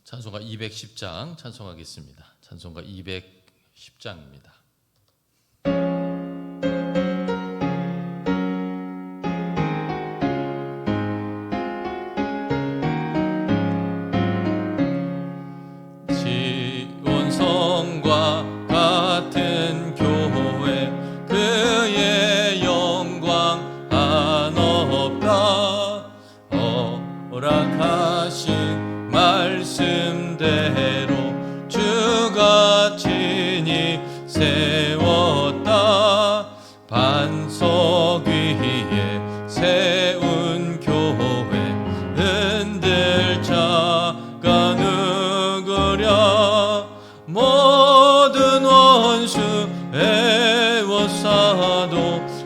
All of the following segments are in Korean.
찬송가 210장 찬송하겠습니다. 찬송가 210장입니다. 지온성과 같은 교회 그의 영광 한없다. 허락하신 말씀대로 주가 친히 세웠다. 반석 위에 세운 교회 흔들 자가 누구랴. 모든 원수 애워싸도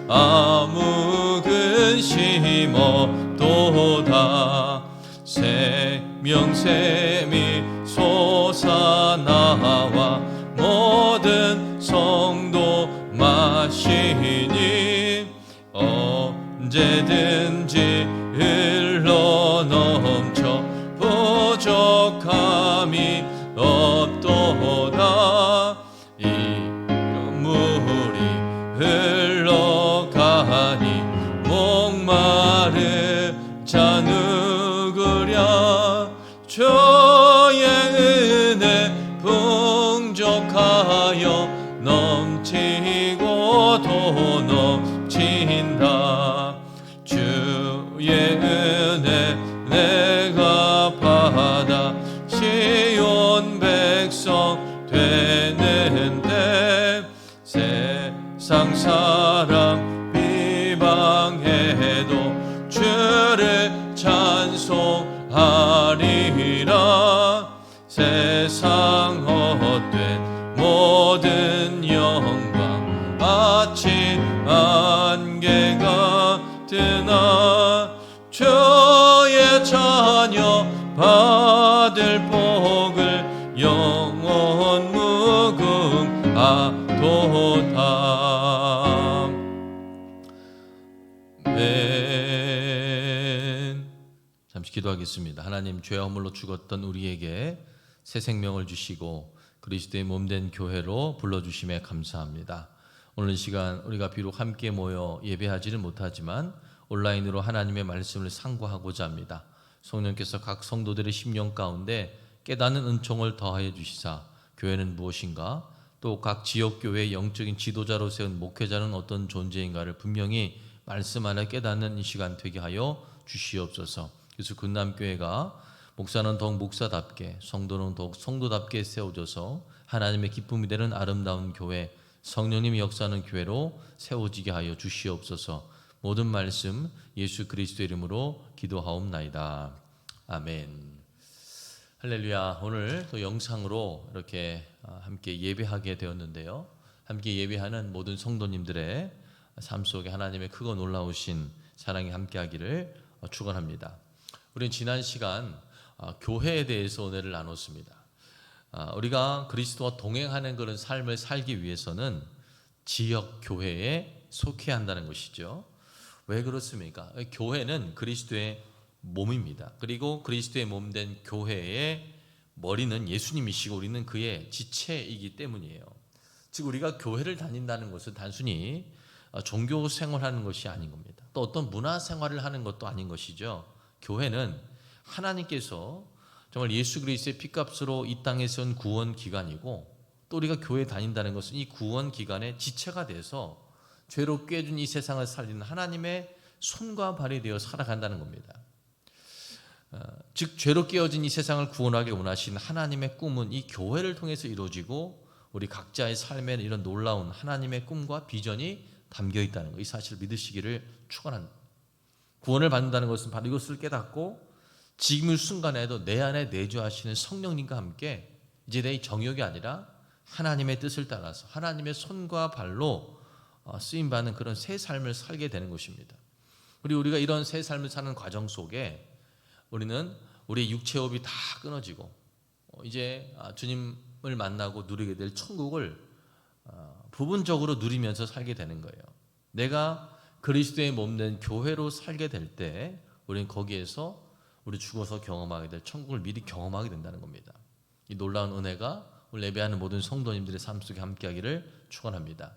아무 근심 없도다. 생명샘이 솟아나와 모든 성도 마시니 언제든지 흘러넘쳐 부족함이 없도다. 이런 물이 흘러가니 목마른 자 누구랴. 주의 은혜 풍족하여 넘치고 또 넘친다. 주의 은혜 내가 받아 시온 백성 되는데. 세상 사람 비방해도 주를 찬송하리라. 세상 헛된 모든 영광 아침 안개가 뜨나. 주의 자녀 받을 복을 영원 무궁하도다. 잠시 기도하겠습니다. 하나님, 죄 허물로 죽었던 우리에게 새 생명을 주시고 그리스도의 몸된 교회로 불러주심에 감사합니다. 오늘 시간 우리가 비록 함께 모여 예배하지는 못하지만 온라인으로 하나님의 말씀을 상고하고자 합니다. 성령께서 각 성도들의 심령 가운데 깨닫는 은총을 더하여 주시사 교회는 무엇인가, 또 각 지역교회의 영적인 지도자로 세운 목회자는 어떤 존재인가를 분명히 말씀 안에 깨닫는 이 시간 되게 하여 주시옵소서. 그래서 군남교회가 목사는 더욱 목사답게, 성도는 더욱 성도답게 세워져서 하나님의 기쁨이 되는 아름다운 교회, 성령님이 역사하는 교회로 세워지게 하여 주시옵소서. 모든 말씀 예수 그리스도 이름으로 기도하옵나이다. 아멘. 할렐루야. 오늘 또 영상으로 이렇게 함께 예배하게 되었는데요. 함께 예배하는 모든 성도님들의 삶 속에 하나님의 크고 놀라우신 사랑이 함께하기를 축원합니다. 우리는 지난 시간 교회에 대해서 은혜를 나눴습니다. 우리가 그리스도와 동행하는 그런 삶을 살기 위해서는 지역 교회에 속해야 한다는 것이죠. 왜 그렇습니까? 교회는 그리스도의 몸입니다. 그리고 그리스도의 몸된 교회의 머리는 예수님이시고 우리는 그의 지체이기 때문이에요. 즉 우리가 교회를 다닌다는 것은 단순히 종교 생활하는 것이 아닌 겁니다. 또 어떤 문화 생활을 하는 것도 아닌 것이죠. 교회는 하나님께서 정말 예수 그리스도의 피값으로 이 땅에 세운 구원 기관이고, 또 우리가 교회 다닌다는 것은 이 구원 기관의 지체가 돼서 죄로 꾀준 이 세상을 살리는 하나님의 손과 발이 되어 살아간다는 겁니다. 즉 죄로 깨어진 이 세상을 구원하기 원하신 하나님의 꿈은 이 교회를 통해서 이루어지고 우리 각자의 삶에 이런 놀라운 하나님의 꿈과 비전이 담겨 있다는 것, 이 사실을 믿으시기를 축원합니다. 구원을 받는다는 것은 바로 이것을 깨닫고 지금 이 순간에도 내 안에 내주하시는 성령님과 함께 이제 내 정욕이 아니라 하나님의 뜻을 따라서 하나님의 손과 발로 쓰임받는 그런 새 삶을 살게 되는 것입니다. 그리고 우리가 이런 새 삶을 사는 과정 속에 우리는 우리의 육체호흡이 다 끊어지고 이제 주님을 만나고 누리게 될 천국을 부분적으로 누리면서 살게 되는 거예요. 내가 그리스도의 몸된 교회로 살게 될 때 우리는 거기에서 우리 죽어서 경험하게 될 천국을 미리 경험하게 된다는 겁니다. 이 놀라운 은혜가 오늘 예배하는 모든 성도님들의 삶 속에 함께하기를 축원합니다.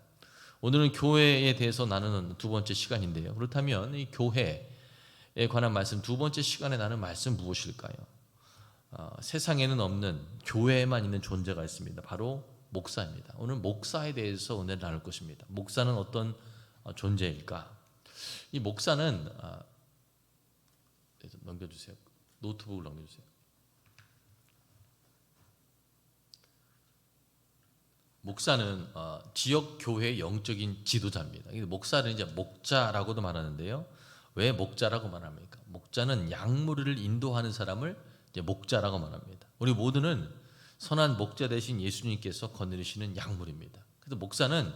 오늘은 교회에 대해서 나누는 두 번째 시간인데요. 그렇다면 이 교회에 관한 말씀, 두 번째 시간에 나눈 말씀 무엇일까요? 세상에는 없는 교회에만 있는 존재가 있습니다. 바로 목사입니다. 오늘 목사에 대해서 은혜를 나눌 것입니다. 목사는 어떤 존재일까? 이 목사는 넘겨주세요. 노트북을 넘겨주세요. 목사는 지역 교회의 영적인 지도자입니다. 목사는 이제 목자라고도 말하는데요. 왜 목자라고 말합니까? 목자는 양무리를 인도하는 사람을 이제 목자라고 말합니다. 우리 모두는 선한 목자 대신 예수님께서 거느리시는 양무리입니다. 그래서 목사는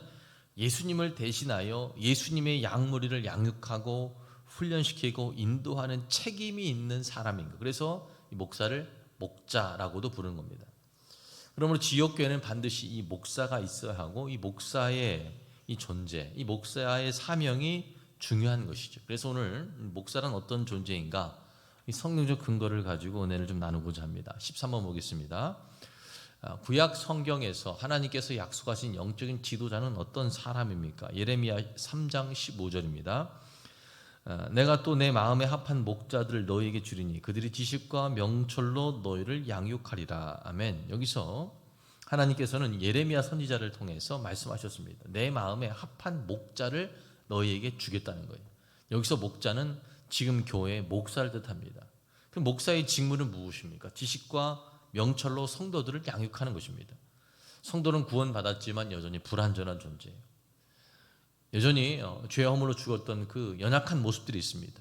예수님을 대신하여 예수님의 양무리를 양육하고 훈련시키고 인도하는 책임이 있는 사람인 거예요. 그래서 이 목사를 목자라고도 부르는 겁니다. 그러므로 지역교회는 반드시 이 목사가 있어야 하고 이 목사의 이 존재, 이 목사의 사명이 중요한 것이죠. 그래서 오늘 목사란 어떤 존재인가? 이 성경적 근거를 가지고 은혜를 좀 나누고자 합니다. 13번 보겠습니다. 구약 성경에서 하나님께서 약속하신 영적인 지도자는 어떤 사람입니까? 예레미야 3장 15절입니다. 내가 또 내 마음에 합한 목자들을 너희에게 주리니 그들이 지식과 명철로 너희를 양육하리라. 아멘. 여기서 하나님께서는 예레미야 선지자를 통해서 말씀하셨습니다. 내 마음에 합한 목자를 너희에게 주겠다는 거예요. 여기서 목자는 지금 교회의 목사를 뜻합니다. 그 목사의 직무는 무엇입니까? 지식과 명철로 성도들을 양육하는 것입니다. 성도는 구원받았지만 여전히 불완전한 존재예요. 여전히 죄의 허물로 죽었던 그 연약한 모습들이 있습니다.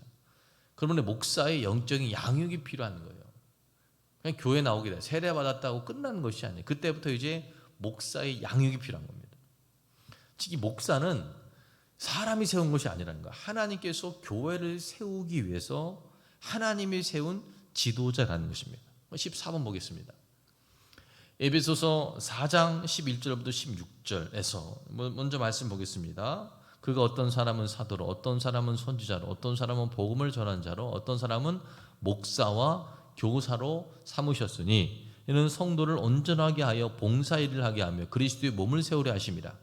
그러면 목사의 영적인 양육이 필요한 거예요. 그냥 교회 나오게 돼 세례받았다고 끝나는 것이 아니에요. 그때부터 이제 목사의 양육이 필요한 겁니다. 즉 이 목사는 사람이 세운 것이 아니라는 거예요. 하나님께서 교회를 세우기 위해서 하나님이 세운 지도자라는 것입니다. 14번 보겠습니다. 에베소서 4장 11절부터 16절에서 먼저 말씀 보겠습니다. 그가 어떤 사람은 사도로, 어떤 사람은 선지자로, 어떤 사람은 복음을 전한 자로, 어떤 사람은 목사와 교사로 삼으셨으니 이는 성도를 온전하게 하여 봉사일을 하게 하며 그리스도의 몸을 세우려 하심이라.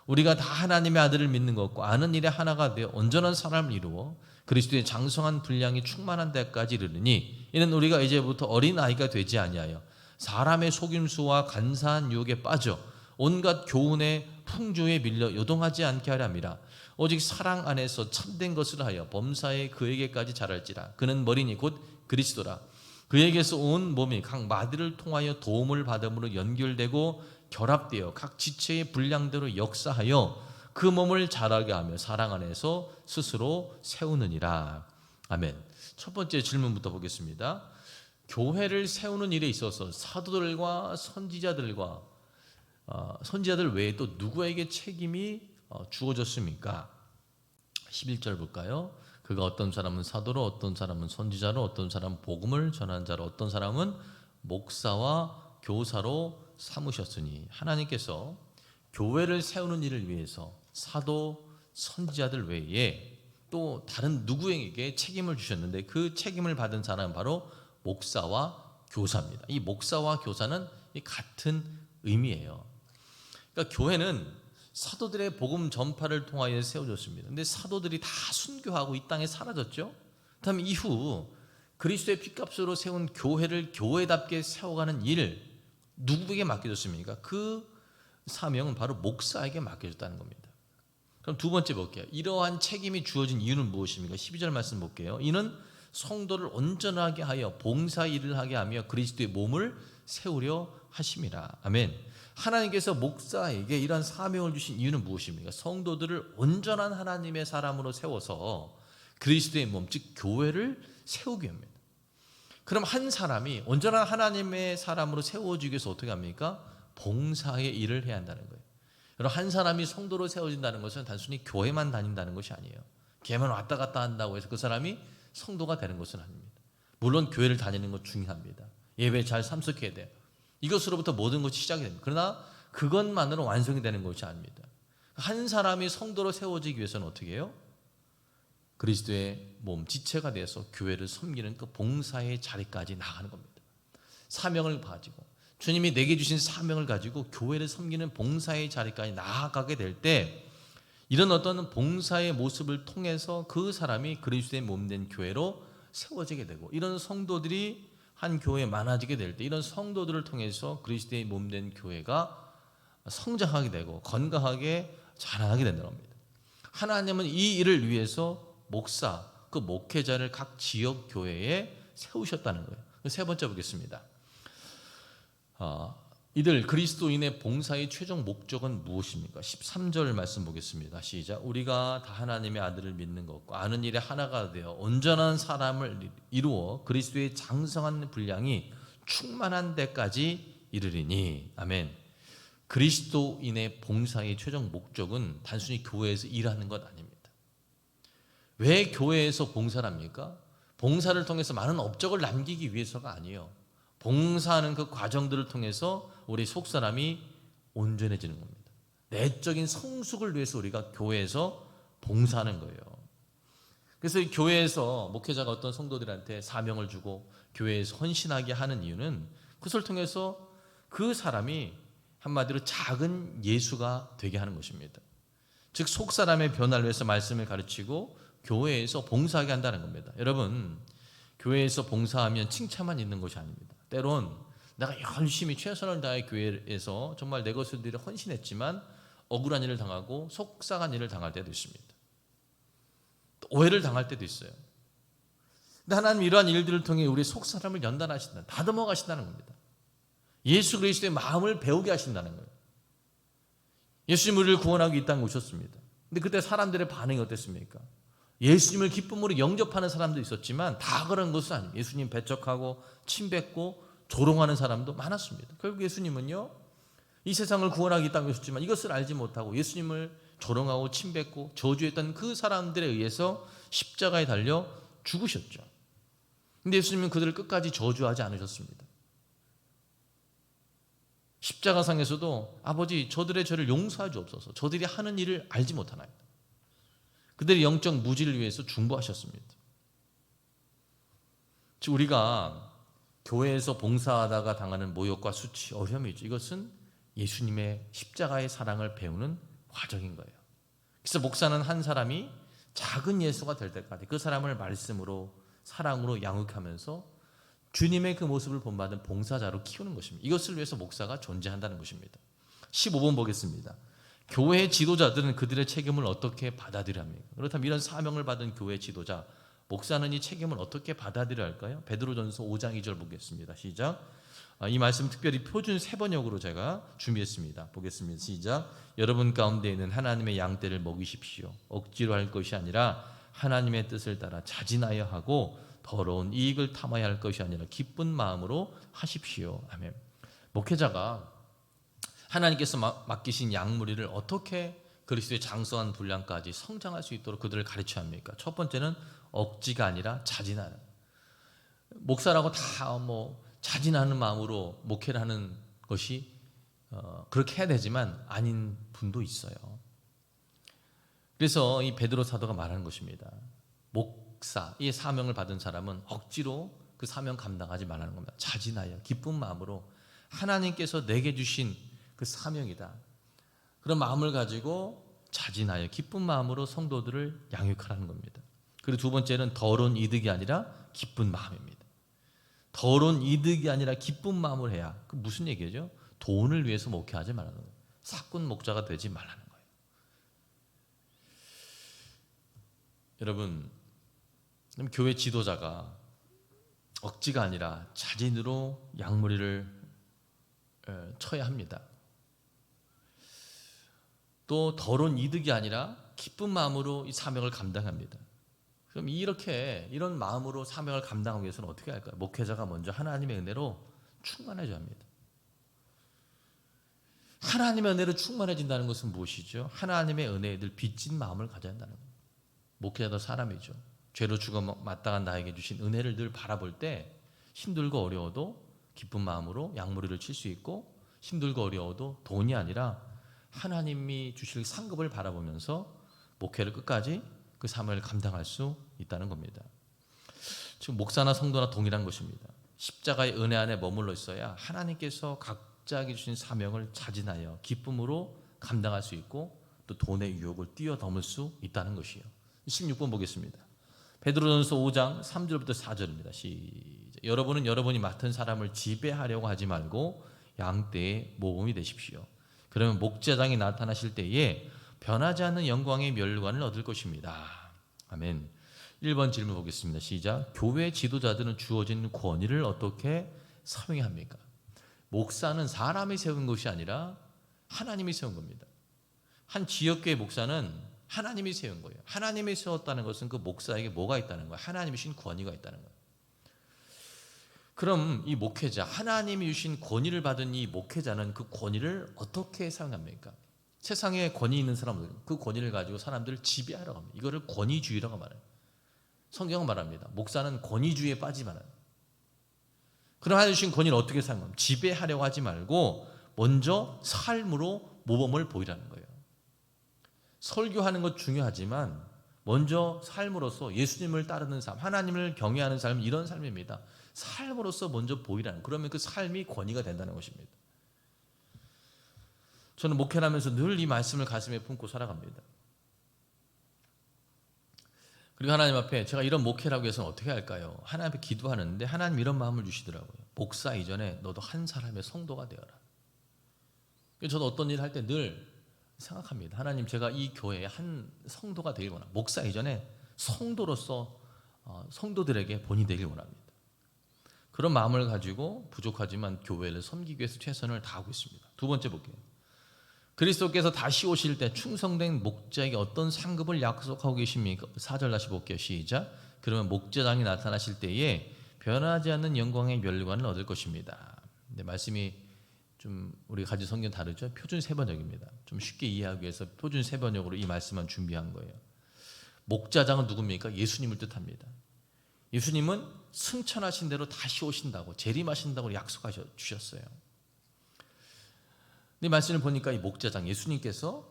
우리가 다 하나님의 아들을 믿는 것과 아는 일에 하나가 되어 온전한 사람을 이루어 그리스도의 장성한 분량이 충만한 데까지 이르느니 이는 우리가 이제부터 어린아이가 되지 아니하여 사람의 속임수와 간사한 유혹에 빠져 온갖 교훈의 풍조에 밀려 요동하지 않게 하려 함이라. 오직 사랑 안에서 참된 것을 하여 범사에 그에게까지 자랄지라. 그는 머리니 곧 그리스도라. 그에게서 온 몸이 각 마디를 통하여 도움을 받음으로 연결되고 결합되어 각 지체의 분량대로 역사하여 그 몸을 자라게 하며 사랑 안에서 스스로 세우느니라. 아멘. 첫 번째 질문부터 보겠습니다. 교회를 세우는 일에 있어서 사도들과 선지자들과 선지자들 외에 또 누구에게 책임이 주어졌습니까? 11절 볼까요? 그가 어떤 사람은 사도로, 어떤 사람은 선지자로, 어떤 사람은 복음을 전한 자로, 어떤 사람은 목사와 교사로 삼으셨으니 하나님께서 교회를 세우는 일을 위해서 사도, 선지자들 외에 또 다른 누구에게 책임을 주셨는데 그 책임을 받은 사람은 바로 목사와 교사입니다. 이 목사와 교사는 같은 의미예요. 그러니까 교회는 사도들의 복음 전파를 통하여 세워졌습니다. 근데 사도들이 다 순교하고 이 땅에 사라졌죠. 그다음 이후 그리스도의 피값으로 세운 교회를 교회답게 세워가는 일 누구에게 맡겨졌습니까? 그 사명은 바로 목사에게 맡겨졌다는 겁니다. 그럼 두 번째 볼게요. 이러한 책임이 주어진 이유는 무엇입니까? 12절 말씀 볼게요. 이는 성도를 온전하게 하여 봉사 일을 하게 하며 그리스도의 몸을 세우려 하심이라. 아멘. 하나님께서 목사에게 이러한 사명을 주신 이유는 무엇입니까? 성도들을 온전한 하나님의 사람으로 세워서 그리스도의 몸, 즉 교회를 세우기 위함입니다. 그럼 한 사람이 온전한 하나님의 사람으로 세워지기 위해서 어떻게 합니까? 봉사의 일을 해야 한다는 거예요. 여러분, 한 사람이 성도로 세워진다는 것은 단순히 교회만 다닌다는 것이 아니에요. 교회만 왔다 갔다 한다고 해서 그 사람이 성도가 되는 것은 아닙니다. 물론 교회를 다니는 것 중요합니다. 예배에 잘 참석해야 돼요. 이것으로부터 모든 것이 시작이 됩니다. 그러나 그것만으로 완성이 되는 것이 아닙니다. 한 사람이 성도로 세워지기 위해서는 어떻게 해요? 그리스도의 몸 지체가 돼서 교회를 섬기는 그 봉사의 자리까지 나가는 겁니다. 사명을 가지고 주님이 내게 주신 사명을 가지고 교회를 섬기는 봉사의 자리까지 나아가게 될 때 이런 어떤 봉사의 모습을 통해서 그 사람이 그리스도의 몸된 교회로 세워지게 되고 이런 성도들이 한 교회에 많아지게 될 때 이런 성도들을 통해서 그리스도의 몸된 교회가 성장하게 되고 건강하게 자라나게 된다는 겁니다. 하나님은 이 일을 위해서 목사, 그 목회자를 각 지역 교회에 세우셨다는 거예요. 세 번째 보겠습니다. 이들 그리스도인의 봉사의 최종 목적은 무엇입니까? 13절 말씀 보겠습니다. 시작. 우리가 다 하나님의 아들을 믿는 것과 아는 일에 하나가 되어 온전한 사람을 이루어 그리스도의 장성한 분량이 충만한 데까지 이르리니. 아멘. 그리스도인의 봉사의 최종 목적은 단순히 교회에서 일하는 것 아닙니다. 왜 교회에서 봉사를 합니까? 봉사를 통해서 많은 업적을 남기기 위해서가 아니에요. 봉사하는 그 과정들을 통해서 우리 속사람이 온전해지는 겁니다. 내적인 성숙을 위해서 우리가 교회에서 봉사하는 거예요. 그래서 이 교회에서 목회자가 어떤 성도들한테 사명을 주고 교회에서 헌신하게 하는 이유는 그것을 통해서 그 사람이 한마디로 작은 예수가 되게 하는 것입니다. 즉 속사람의 변화를 위해서 말씀을 가르치고 교회에서 봉사하게 한다는 겁니다. 여러분, 교회에서 봉사하면 칭찬만 있는 것이 아닙니다. 때론 내가 열심히 최선을 다해 교회에서 정말 내 것을 들여 헌신했지만 억울한 일을 당하고 속상한 일을 당할 때도 있습니다. 또 오해를 당할 때도 있어요. 근데 하나님 이러한 일들을 통해 우리 속사람을 연단하신다, 다듬어 가신다는 겁니다. 예수 그리스도의 마음을 배우게 하신다는 거예요. 예수님 우리를 구원하기 이 땅에 오셨습니다. 근데 그때 사람들의 반응이 어땠습니까? 예수님을 기쁨으로 영접하는 사람도 있었지만 다 그런 것은 아닙니다. 예수님 배척하고 침뱉고 조롱하는 사람도 많았습니다. 결국 예수님은요, 이 세상을 구원하기 이 땅에 오셨지만 이것을 알지 못하고 예수님을 조롱하고 침뱉고 저주했던 그 사람들에 의해서 십자가에 달려 죽으셨죠. 근데 예수님은 그들을 끝까지 저주하지 않으셨습니다. 십자가상에서도 아버지 저들의 죄를 용서해 주옵소서, 저들이 하는 일을 알지 못하나이다. 그들의 영적 무지를 위해서 중보하셨습니다. 즉 우리가 교회에서 봉사하다가 당하는 모욕과 수치, 어려움이 있죠. 이것은 예수님의 십자가의 사랑을 배우는 과정인 거예요. 그래서 목사는 한 사람이 작은 예수가 될 때까지 그 사람을 말씀으로 사랑으로 양육하면서 주님의 그 모습을 본받은 봉사자로 키우는 것입니다. 이것을 위해서 목사가 존재한다는 것입니다. 15번 보겠습니다. 교회의 지도자들은 그들의 책임을 어떻게 받아들여야 합니까? 그렇다면 이런 사명을 받은 교회 지도자, 목사는 이 책임을 어떻게 받아들여야 할까요? 베드로전서 5장 2절 보겠습니다. 시작. 이 말씀 특별히 표준 3번역으로 제가 준비했습니다. 보겠습니다. 시작. 여러분 가운데 있는 하나님의 양떼를 먹이십시오. 억지로 할 것이 아니라 하나님의 뜻을 따라 자진하여 하고 더러운 이익을 탐하여 할 것이 아니라 기쁜 마음으로 하십시오. 아멘. 목회자가 하나님께서 맡기신 양무리를 어떻게 그리스도의 장성한 분량까지 성장할 수 있도록 그들을 가르쳐야 합니까? 첫 번째는 억지가 아니라 자진하는. 목사라고 다 자진하는 마음으로 목회를 하는 것이 그렇게 해야 되지만 아닌 분도 있어요. 그래서 이 베드로 사도가 말하는 것입니다. 목사, 이 사명을 받은 사람은 억지로 그 사명 감당하지 말라는 겁니다. 자진하여 기쁜 마음으로 하나님께서 내게 주신 그 사명이다, 그런 마음을 가지고 자진하여 기쁜 마음으로 성도들을 양육하라는 겁니다. 그리고 두 번째는 더러운 이득이 아니라 기쁜 마음입니다. 더러운 이득이 아니라 기쁜 마음을 해야, 그 무슨 얘기죠? 돈을 위해서 목회하지 말라는 거예요. 사꾼 목자가 되지 말라는 거예요. 여러분, 교회 지도자가 억지가 아니라 자진으로 양무리를 쳐야 합니다. 또 더러운 이득이 아니라 기쁜 마음으로 이 사명을 감당합니다. 그럼 이런 마음으로 사명을 감당하기 위해서는 어떻게 할까요? 목회자가 먼저 하나님의 은혜로 충만해져야 합니다. 하나님의 은혜로 충만해진다는 것은 무엇이죠? 하나님의 은혜에 늘 빚진 마음을 가져야 한다는 거예요. 목회자도 사람이죠. 죄로 죽어 마땅한 나에게 주신 은혜를 늘 바라볼 때 힘들고 어려워도 기쁜 마음으로 양무리를 칠 수 있고, 힘들고 어려워도 돈이 아니라 하나님이 주실 상급을 바라보면서 목회를 끝까지 그 사명을 감당할 수 있다는 겁니다. 지금 목사나 성도나 동일한 것입니다. 십자가의 은혜 안에 머물러 있어야 하나님께서 각자에게 주신 사명을 자진하여 기쁨으로 감당할 수 있고 또 돈의 유혹을 뛰어넘을 수 있다는 것이요. 16번 보겠습니다. 베드로전서 5장 3절부터 4절입니다. 시작. 여러분은 여러분이 맡은 사람을 지배하려고 하지 말고 양떼의 모범이 되십시오. 그러면 목자장이 나타나실 때에 변하지 않는 영광의 면류관을 얻을 것입니다. 아멘. 1번 질문 보겠습니다. 시작. 교회 지도자들은 주어진 권위를 어떻게 사용합니까? 목사는 사람이 세운 것이 아니라 하나님이 세운 겁니다. 한 지역교회 목사는 하나님이 세운 거예요. 하나님이 세웠다는 것은 그 목사에게 뭐가 있다는 거예요? 하나님이 주신 권위가 있다는 거예요. 그럼 이 목회자, 하나님이 주신 권위를 받은 이 목회자는 그 권위를 어떻게 사용합니까? 세상에 권위 있는 사람들, 그 권위를 가지고 사람들을 지배하라고 합니다. 이거를 권위주의라고 말해요. 성경은 말합니다. 목사는 권위주의에 빠지지 말아요. 그럼 하나님 주신 권위를 어떻게 사용합니까? 지배하려고 하지 말고 먼저 삶으로 모범을 보이라는 거예요. 설교하는 것 중요하지만 먼저 삶으로서 예수님을 따르는 삶, 하나님을 경외하는 삶, 이런 삶입니다. 삶으로서 먼저 보이라는, 그러면 그 삶이 권위가 된다는 것입니다. 저는 목회를 하면서 늘 이 말씀을 가슴에 품고 살아갑니다. 그리고 하나님 앞에 제가 이런 목회를 하기 위해서는 어떻게 할까요? 하나님 앞에 기도하는데 하나님 이런 마음을 주시더라고요. 목사 이전에 너도 한 사람의 성도가 되어라. 저도 어떤 일을 할 때 늘 생각합니다. 하나님, 제가 이 교회의 한 성도가 되길 원합니다. 목사 이전에 성도로서 성도들에게 본이 되길 원합니다. 그런 마음을 가지고 부족하지만 교회를 섬기기 위해서 최선을 다하고 있습니다. 두 번째 볼게요. 그리스도께서 다시 오실 때 충성된 목자에게 어떤 상급을 약속하고 계십니까? 4절 다시 볼게요. 시작. 그러면 목자장이 나타나실 때에 변하지 않는 영광의 면류관을 얻을 것입니다. 근데 말씀이 좀 우리가 가진 성경 다르죠? 표준 세번역입니다. 좀 쉽게 이해하기 위해서 표준 세번역으로 이 말씀만 준비한 거예요. 목자장은 누굽니까? 예수님을 뜻합니다. 예수님은 승천하신 대로 다시 오신다고, 재림하신다고 약속하셔 주셨어요. 이 말씀을 보니까 이 목자장, 예수님께서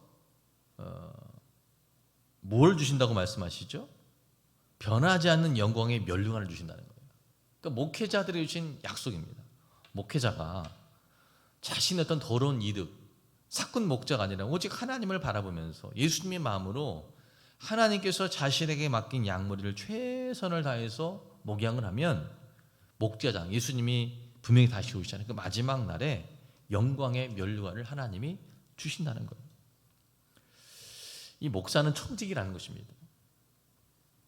뭘 주신다고 말씀하시죠? 변하지 않는 영광의 면류관을 주신다는 거예요. 그러니까 목회자들이 주신 약속입니다. 목회자가 자신의 어떤 더러운 이득, 사꾼 목자가 아니라 오직 하나님을 바라보면서 예수님의 마음으로 하나님께서 자신에게 맡긴 양머리를 최선을 다해서 목양을 하면 목자장, 예수님이 분명히 다시 오시잖아요. 그 마지막 날에 영광의 면류관을 하나님이 주신다는 거예요. 이 목사는 청지기라는 것입니다.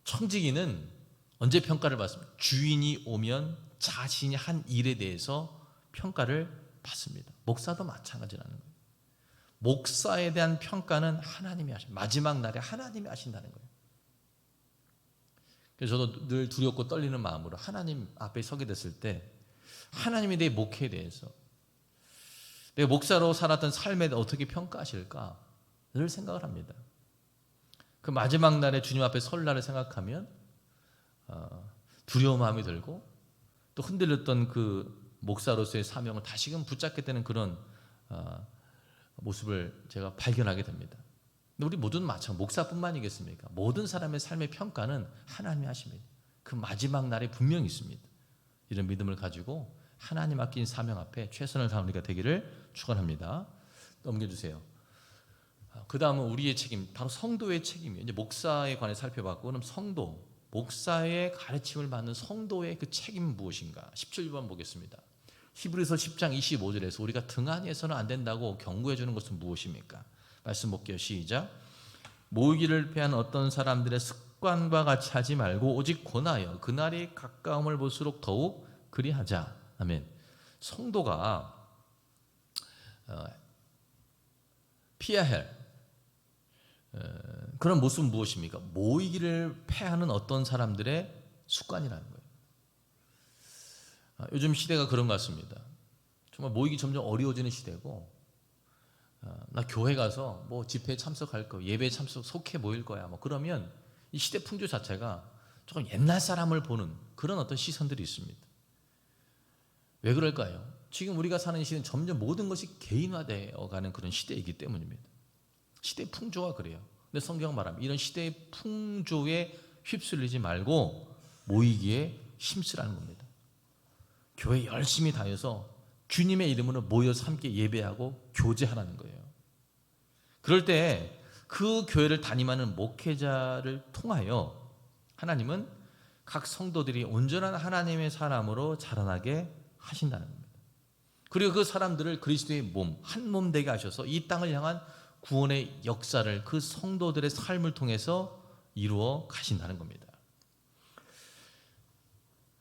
청지기는 언제 평가를 받습니까? 주인이 오면 자신이 한 일에 대해서 평가를 받습니다. 목사도 마찬가지라는 거예요. 목사에 대한 평가는 하나님이 하십니다. 마지막 날에 하나님이 하신다는 거예요. 그래서 저도 늘 두렵고 떨리는 마음으로 하나님 앞에 서게 됐을 때 하나님이 내 목회에 대해서, 내가 목사로 살았던 삶에 대해 어떻게 평가하실까 늘 생각을 합니다. 그 마지막 날에 주님 앞에 설 날을 생각하면 두려운 마음이 들고 또 흔들렸던 그 목사로서의 사명을 다시금 붙잡게 되는 그런 모습을 제가 발견하게 됩니다. 근데 우리 모두는 마찬가지, 목사뿐만이겠습니까? 모든 사람의 삶의 평가는 하나님이 하십니다. 그 마지막 날에 분명히 있습니다. 이런 믿음을 가지고 하나님 맡긴 사명 앞에 최선을 다하는 우리가 되기를 축원합니다. 넘겨주세요. 그 다음은 우리의 책임, 바로 성도의 책임이에요. 이제 목사에 관해 살펴봤고, 그럼 성도, 목사의 가르침을 받는 성도의 그 책임은 무엇인가? 17번 보겠습니다. 히브리서 10장 25절에서 우리가 등한히해서는 안 된다고 경고해 주는 것은 무엇입니까? 말씀 볼게요. 시작. 모이기를 패한 어떤 사람들의 습관과 같이 하지 말고 오직 권하여 그날이 가까움을 볼수록 더욱 그리하자. 아멘. 성도가 피해야 할 그런 모습은 무엇입니까? 모이기를 패하는 어떤 사람들의 습관이라는 거예요. 요즘 시대가 그런 것 같습니다. 정말 모이기 점점 어려워지는 시대고, 나 교회 가서 뭐 집회에 참석할 거, 예배에 참석, 속해 모일 거야, 뭐 그러면 이 시대 풍조 자체가 조금 옛날 사람을 보는 그런 어떤 시선들이 있습니다. 왜 그럴까요? 지금 우리가 사는 시대는 점점 모든 것이 개인화되어 가는 그런 시대이기 때문입니다. 시대 풍조가 그래요. 근데 성경 말합니다. 이런 시대의 풍조에 휩쓸리지 말고 모이기에 힘쓰라는 겁니다. 교회 열심히 다녀서 주님의 이름으로 모여서 함께 예배하고 교제하라는 거예요. 그럴 때 그 교회를 담임하는 목회자를 통하여 하나님은 각 성도들이 온전한 하나님의 사람으로 자라나게 하신다는 겁니다. 그리고 그 사람들을 그리스도의 몸, 한 몸 되게 하셔서 이 땅을 향한 구원의 역사를 그 성도들의 삶을 통해서 이루어 가신다는 겁니다.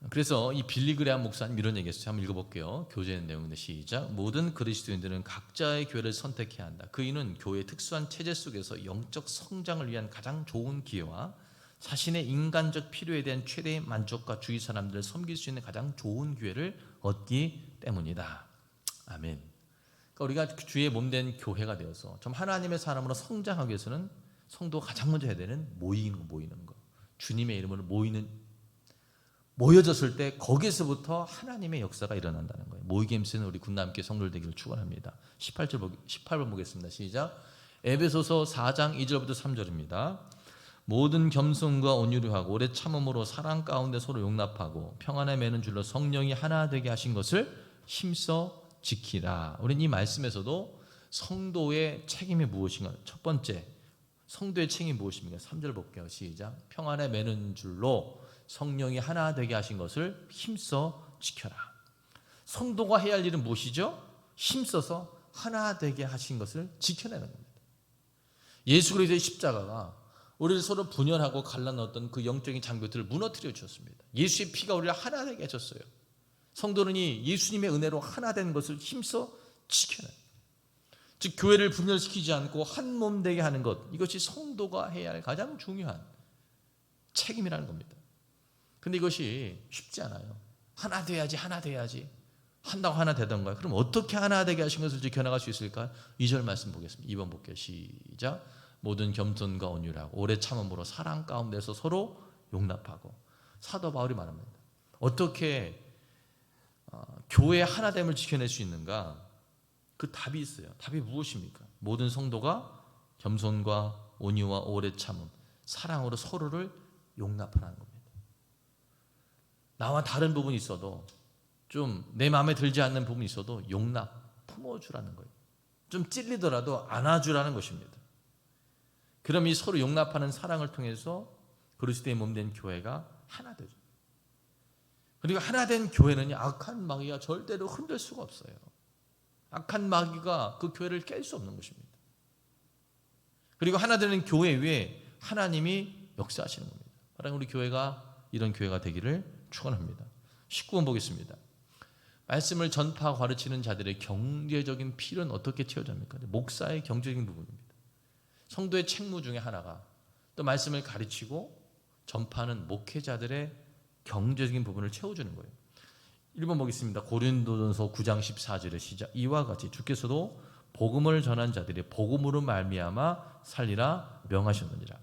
그래서 이 빌리 그레함 목사님 이런 얘기했어요. 한번 읽어볼게요. 교재 내용인데 시작. 모든 그리스도인들은 각자의 교회를 선택해야 한다. 그 이유는 교회의 특수한 체제 속에서 영적 성장을 위한 가장 좋은 기회와 자신의 인간적 필요에 대한 최대의 만족과 주위 사람들을 섬길 수 있는 가장 좋은 기회를 얻기 때문이다. 아멘. 그러니까 우리가 주의 몸된 교회가 되어서 좀 하나님의 사람으로 성장하기 위해서는 성도가 가장 먼저 해야 되는 모이는 거. 주님의 이름으로 모여졌을 때 거기서부터 하나님의 역사가 일어난다는 거예요. 모이게 힘쓰는 우리 군남교회 성도들 되기를 축원합니다. 18번 보겠습니다. 시작. 에베소서 4장 2절부터 3절입니다. 모든 겸손과 온유를 하고 오래 참음으로 사랑 가운데 서로 용납하고 평안에 매는 줄로 성령이 하나 되게 하신 것을 힘써 지키라. 우리는 이 말씀에서도 성도의 책임이 무엇인가? 첫 번째, 성도의 책임이 무엇입니까? 3절 볼게요. 시작. 평안에 매는 줄로 성령이 하나 되게 하신 것을 힘써 지켜라. 성도가 해야 할 일은 무엇이죠? 힘써서 하나 되게 하신 것을 지켜내는 겁니다. 예수 그리스도의 십자가가 우리를 서로 분열하고 갈라넣었던 그 영적인 장벽들을 무너뜨려 주셨습니다. 예수의 피가 우리를 하나 되게 하셨어요. 성도는 이 예수님의 은혜로 하나 된 것을 힘써 지켜내는, 즉 교회를 분열시키지 않고 한 몸 되게 하는 것, 이것이 성도가 해야 할 가장 중요한 책임이라는 겁니다. 근데 이것이 쉽지 않아요. 하나 돼야지 한다고 하나 되던가요? 그럼 어떻게 하나 되게 하신 것을 지켜나갈 수 있을까? 2절 말씀 보겠습니다. 2번 볼게요. 시작. 모든 겸손과 온유하고 오래 참음으로 사랑 가운데서 서로 용납하고. 사도 바울이 말합니다. 어떻게 교회의 하나됨을 지켜낼 수 있는가? 그 답이 있어요. 답이 무엇입니까? 모든 성도가 겸손과 온유와 오래 참음, 사랑으로 서로를 용납하라는 겁니다. 나와 다른 부분이 있어도, 좀 내 마음에 들지 않는 부분이 있어도 용납, 품어주라는 거예요. 좀 찔리더라도 안아주라는 것입니다. 그럼 이 서로 용납하는 사랑을 통해서 그리스도의 몸된 교회가 하나 되죠. 그리고 하나 된 교회는 악한 마귀가 절대로 흔들 수가 없어요. 악한 마귀가 그 교회를 깰 수 없는 것입니다. 그리고 하나 되는 교회 위에 하나님이 역사하시는 겁니다. 바로 우리 교회가 이런 교회가 되기를 축원합니다. 19번 보겠습니다. 말씀을 전파하고 가르치는 자들의 경제적인 필요는 어떻게 채워집니까? 목사의 경제적인 부분입니다. 성도의 책무 중에 하나가 또 말씀을 가르치고 전파하는 목회자들의 경제적인 부분을 채워주는 거예요. 1번 보겠습니다. 고린도전서 9장 14절의 시작. 이와 같이 주께서도 복음을 전한 자들이 복음으로 말미암아 살리라 명하셨느니라.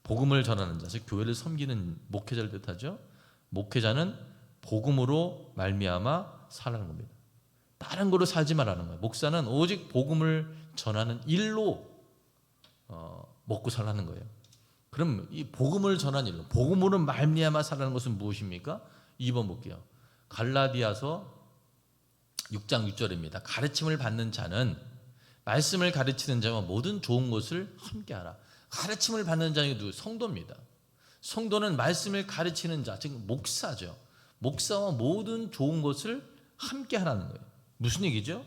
복음을 전하는 자, 즉 교회를 섬기는 목회자를 뜻하죠. 목회자는 복음으로 말미암아 살라는 겁니다. 다른 거로 살지 말라는 거예요. 목사는 오직 복음을 전하는 일로 먹고 살라는 거예요. 그럼 이 복음을 전하는 일로, 복음으로 말미암아 살라는 것은 무엇입니까? 2번 볼게요. 갈라디아서 6장 6절입니다. 가르침을 받는 자는 말씀을 가르치는 자와 모든 좋은 것을 함께하라. 가르침을 받는 자는 누구? 성도입니다. 성도는 말씀을 가르치는 자, 즉 목사죠. 목사와 모든 좋은 것을 함께하라는 거예요. 무슨 얘기죠?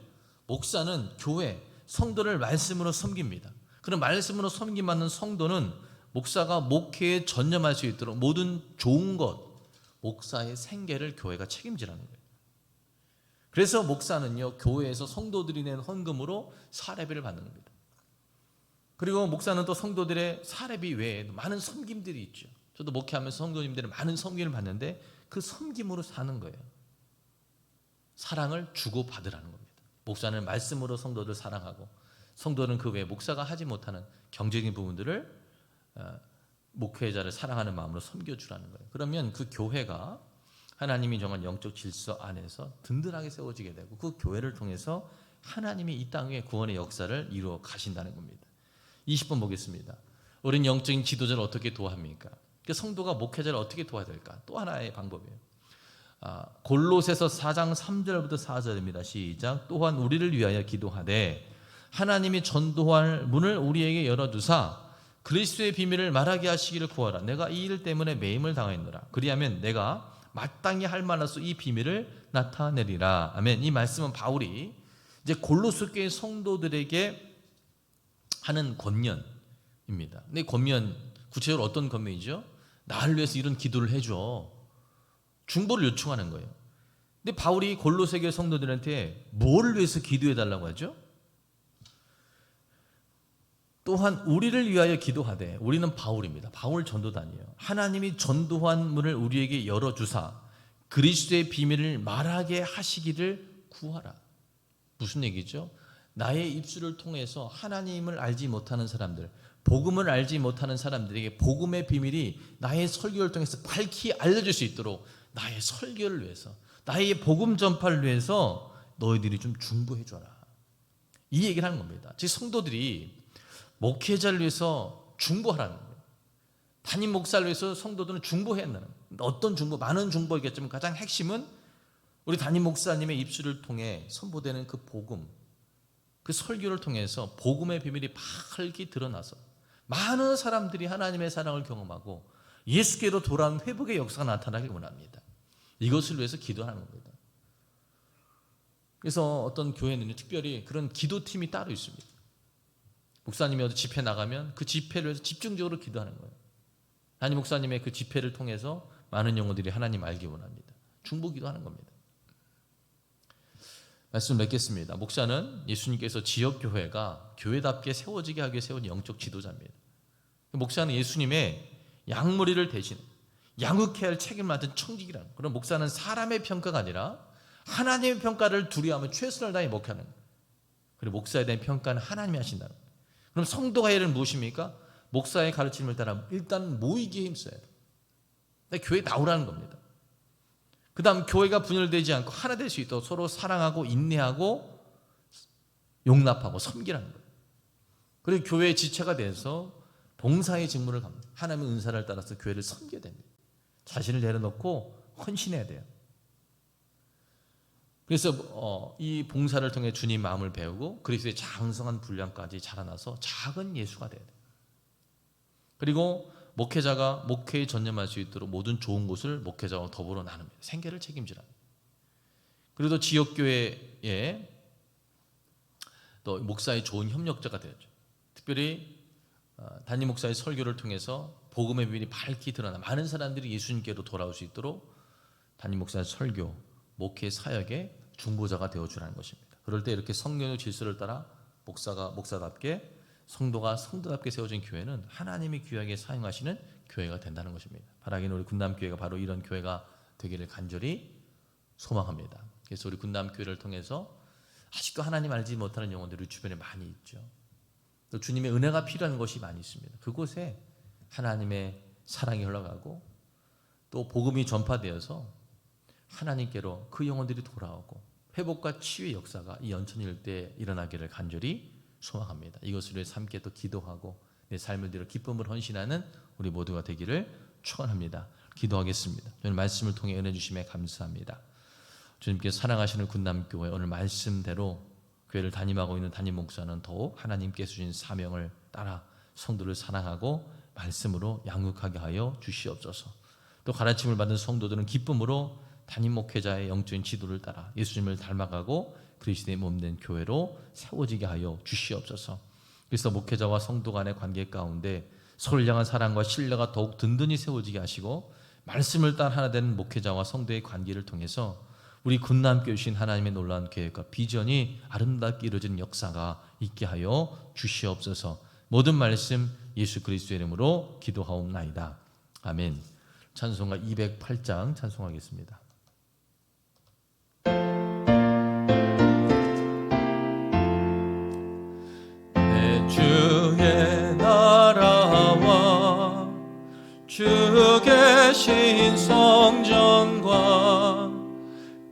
목사는 교회, 성도를 말씀으로 섬깁니다. 그럼 말씀으로 섬김받는 성도는 목사가 목회에 전념할 수 있도록 모든 좋은 것, 목사의 생계를 교회가 책임지라는 거예요. 그래서 목사는요, 교회에서 성도들이 낸 헌금으로 사례비를 받는 겁니다. 그리고 목사는 또 성도들의 사례비 외에 많은 섬김들이 있죠. 저도 목회하면서 성도님들의 많은 섬김을 받는데 그 섬김으로 사는 거예요. 사랑을 주고받으라는 겁니다. 목사는 말씀으로 성도들 사랑하고, 성도는 그 외에 목사가 하지 못하는 경제적인 부분들을 목회자를 사랑하는 마음으로 섬겨주라는 거예요. 그러면 그 교회가 하나님이 정한 영적 질서 안에서 든든하게 세워지게 되고, 그 교회를 통해서 하나님이 이 땅에 구원의 역사를 이루어 가신다는 겁니다. 20번 보겠습니다. 우리는 영적인 지도자를 어떻게 도와합니까? 그 성도가 목회자를 어떻게 도와야 될까? 또 하나의 방법이에요. 골로새서 4장 3절부터 4절입니다. 시작. 또한 우리를 위하여 기도하되 하나님이 전도할 문을 우리에게 열어두사 그리스도의 비밀을 말하게 하시기를 구하라. 내가 이 일 때문에 매임을 당하였노라. 그리하면 내가 마땅히 할 만해서 이 비밀을 나타내리라. 아멘. 이 말씀은 바울이 이제 골로새 교회 성도들에게 하는 권면입니다. 근데 권면 구체적으로 어떤 권면이죠? 나를 위해서 이런 기도를 해줘. 중보를 요청하는 거예요. 근데 바울이 골로새 교회 성도들한테 뭘 위해서 기도해 달라고 하죠? 또한 우리를 위하여 기도하되, 우리는 바울입니다. 바울 전도단이에요. 하나님이 전도한 문을 우리에게 열어주사 그리스도의 비밀을 말하게 하시기를 구하라. 무슨 얘기죠? 나의 입술을 통해서 하나님을 알지 못하는 사람들, 복음을 알지 못하는 사람들에게 복음의 비밀이 나의 설교를 통해서 밝히 알려줄 수 있도록 나의 설교를 위해서, 나의 복음 전파를 위해서 너희들이 좀 중보해 줘라. 이 얘기를 하는 겁니다. 즉 성도들이 목회자를 위해서 중보하라는 거예요. 담임 목사를 위해서 성도들은 중보해야 한다는 거예요. 어떤 중보? 많은 중보이겠지만 가장 핵심은 우리 담임 목사님의 입술을 통해 선포되는 그 복음, 그 설교를 통해서 복음의 비밀이 밝히 드러나서 많은 사람들이 하나님의 사랑을 경험하고 예수께로 돌아온 회복의 역사가 나타나길 원합니다. 이것을 위해서 기도하는 겁니다. 그래서 어떤 교회는 특별히 그런 기도팀이 따로 있습니다. 목사님이 어디 집회 나가면 그 집회를 위해서 집중적으로 기도하는 거예요. 담임 목사님의 그 집회를 통해서 많은 영혼들이 하나님 알기 원합니다. 중보 기도하는 겁니다. 말씀 맺겠습니다. 목사는 예수님께서 지역교회가 교회답게 세워지게 하기 위해 세운 영적 지도자입니다. 목사는 예수님의 양무리를 대신 양육해야 할 책임을 맡은 청직이라는 거예요. 그럼 목사는 사람의 평가가 아니라 하나님의 평가를 두려워하며 최선을 다해 목회하는 거예요. 그리고 목사에 대한 평가는 하나님이 하신다는 거예요. 그럼 성도가 해야 할 일은 무엇입니까? 목사의 가르침을 따라 일단 모이기에 힘써야 돼요. 교회에 나오라는 겁니다. 그 다음 교회가 분열되지 않고 하나 될 수 있도록 서로 사랑하고 인내하고 용납하고 섬기라는 거예요. 그리고 교회의 지체가 돼서 봉사의 직무를 갑니다. 하나님의 은사를 따라서 교회를 섬겨야 됩니다. 자신을 내려놓고 헌신해야 돼요. 그래서 이 봉사를 통해 주님 마음을 배우고 그리스도의 장성한 분량까지 자라나서 작은 예수가 돼야 돼요. 그리고 목회자가 목회에 전념할 수 있도록 모든 좋은 곳을 목회자와 더불어 나눕니다. 생계를 책임지라. 그리고 지역교회에 또 목사의 좋은 협력자가 되었죠. 특별히 담임 목사의 설교를 통해서 복음의 비밀이 밝히 드러나 많은 사람들이 예수님께로 돌아올 수 있도록 담임 목사의 설교, 목회 사역의 중보자가 되어주라는 것입니다. 그럴 때 이렇게 성령의 질서를 따라 목사가 목사답게, 성도가 성도답게 세워진 교회는 하나님이 귀하게 사용하시는 교회가 된다는 것입니다. 바라기는 우리 군남교회가 바로 이런 교회가 되기를 간절히 소망합니다. 그래서 우리 군남교회를 통해서 아직도 하나님 알지 못하는 영혼들이 주변에 많이 있죠. 또 주님의 은혜가 필요한 곳이 많이 있습니다. 그곳에 하나님의 사랑이 흘러가고 또 복음이 전파되어서 하나님께로 그 영혼들이 돌아오고 회복과 치유의 역사가 이 연천 일대에 일어나기를 간절히 소망합니다. 이것을 위해서 함께 또 기도하고 내 삶을 들여 기쁨을 헌신하는 우리 모두가 되기를 축원합니다. 기도하겠습니다. 오늘 말씀을 통해 은혜 주심에 감사합니다. 주님께서 사랑하시는 군남교회 오늘 말씀대로 교회를 담임하고 있는 담임 목사는 더욱 하나님께서 주신 사명을 따라 성도를 사랑하고 말씀으로 양육하게 하여 주시옵소서. 또 가르침을 받은 성도들은 기쁨으로 담임 목회자의 영적인 지도를 따라 예수님을 닮아가고 그리스도의 몸된 교회로 세워지게 하여 주시옵소서. 그래서 목회자와 성도 간의 관계 가운데 서로를 향한 사랑과 신뢰가 더욱 든든히 세워지게 하시고 말씀을 따라 하나 되는 목회자와 성도의 관계를 통해서 우리 군남교회 주신 하나님의 놀라운 계획과 비전이 아름답게 이루어지는 역사가 있게 하여 주시옵소서. 모든 말씀 예수 그리스도의 이름으로 기도하옵나이다. 아멘. 찬송가 208장 찬송하겠습니다. 주의 나라와 주 계신 성전과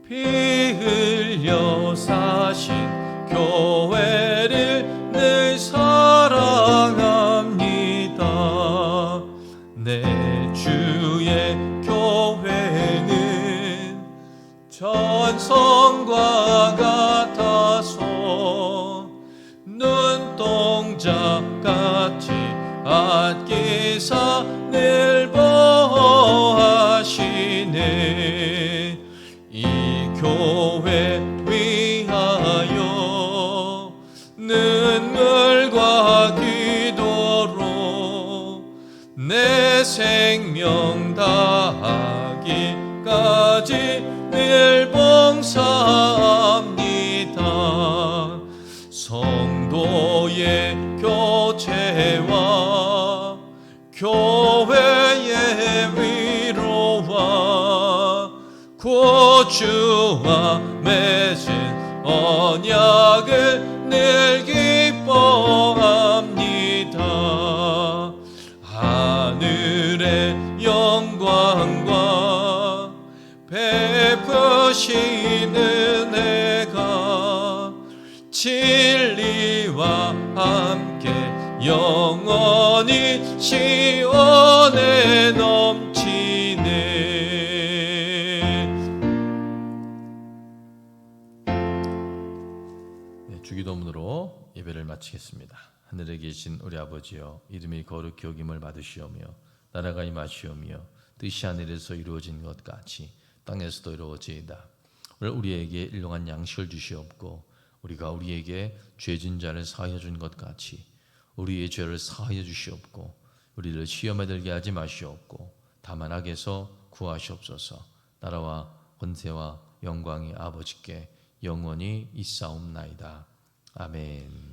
피 흘려 사신 교회를 늘 사랑합니다. 우리의 교회는 전성과 같아서 눈동자같이 아끼사 늘 보호하시네. 이 교회 위하여 눈물과 기도로 내 생명 다하기까지 늘 봉사합니다. 성도의 교체와 교회의 위로와 구주와 맺은 언약을 늘 기뻐합니다. 하늘의 영광과 베푸신 은혜가 진리와 함께 영원히 시온에 넘치네. 주기도문으로 예배를 마치겠습니다. 하늘에 계신 우리 아버지여, 이름이 거룩히 여김을 받으시오며 나라가 임하시오며 뜻이 하늘에서 이루어진 것 같이 땅에서도 이루어지이다. 오늘 우리에게 일용할 양식을 주시옵고 우리가 우리에게 죄진 자를 사하여 준 것 같이 우리의 죄를 사하여 주시옵고 우리를 시험에 들게 하지 마시옵고 다만 악에서 구하시옵소서. 나라와 권세와 영광이 아버지께 영원히 있사옵나이다. 아멘.